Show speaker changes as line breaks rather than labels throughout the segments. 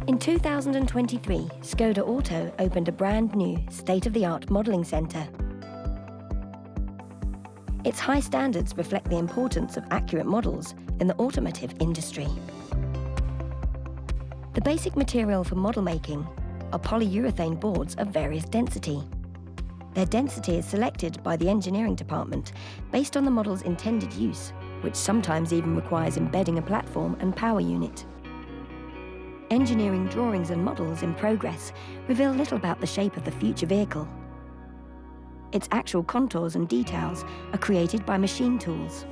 In 2023, Škoda Auto opened a brand new, state-of-the-art modelling centre. Its high standards reflect the importance of accurate models in the automotive industry. The basic material for model making are polyurethane boards of various density. Their density is selected by the engineering department based on the model's intended use, which sometimes even requires embedding a platform and power unit. Engineering drawings and models in progress reveal little about the shape of the future vehicle. Its actual contours and details are created by machine tools.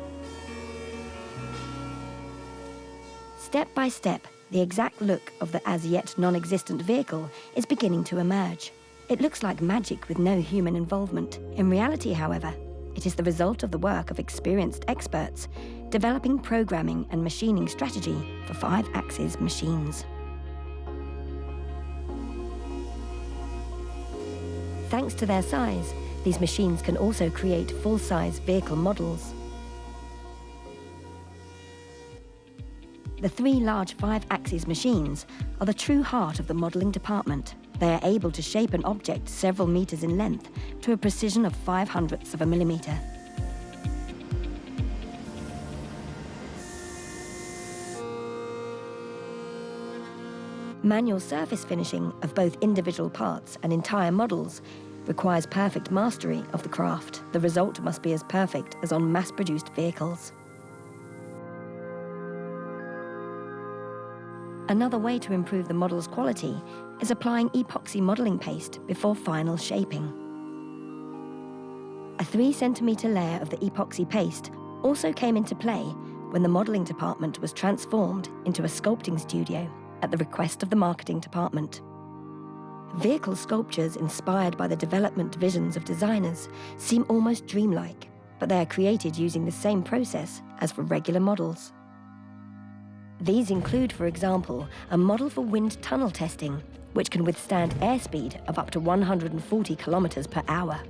Step by step, the exact look of the as-yet non-existent vehicle is beginning to emerge. It looks like magic with no human involvement. In reality, however, it is the result of the work of experienced experts developing programming and machining strategy for 5-axis machines. Thanks to their size, these machines can also create full-size vehicle models. The 3 large 5-axis machines are the true heart of the modelling department. They are able to shape an object several meters in length to a precision of 0.05 of a millimeter. Manual surface finishing of both individual parts and entire models requires perfect mastery of the craft. The result must be as perfect as on mass-produced vehicles. Another way to improve the model's quality is applying epoxy modelling paste before final shaping. A 3-centimeter layer of the epoxy paste also came into play when the modelling department was transformed into a sculpting studio at the request of the marketing department. Vehicle sculptures inspired by the development visions of designers seem almost dreamlike, but they are created using the same process as for regular models. These include, for example, a model for wind tunnel testing, which can withstand airspeed of up to 140 kilometers per hour.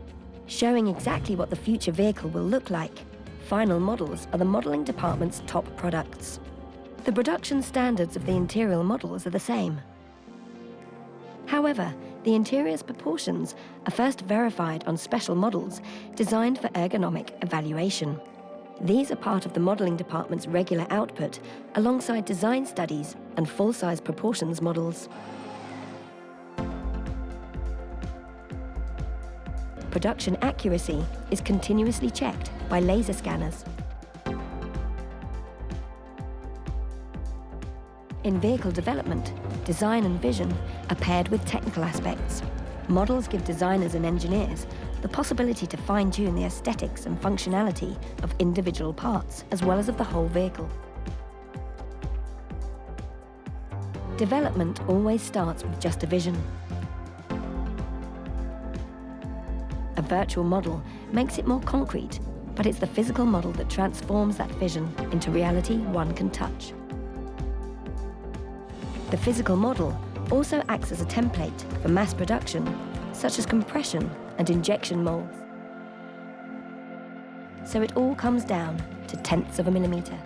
Showing exactly what the future vehicle will look like, final models are the modelling department's top products. The production standards of the interior models are the same. However, the interior's proportions are first verified on special models designed for ergonomic evaluation. These are part of the modelling department's regular output, alongside design studies and full-size proportions models. Production accuracy is continuously checked by laser scanners. In vehicle development, design and vision are paired with technical aspects. Models give designers and engineers the possibility to fine-tune the aesthetics and functionality of individual parts, as well as of the whole vehicle. Development always starts with just a vision. A virtual model makes it more concrete, but it's the physical model that transforms that vision into reality one can touch. The physical model also acts as a template for mass production, such as compression and injection molds. So it all comes down to tenths of a millimeter.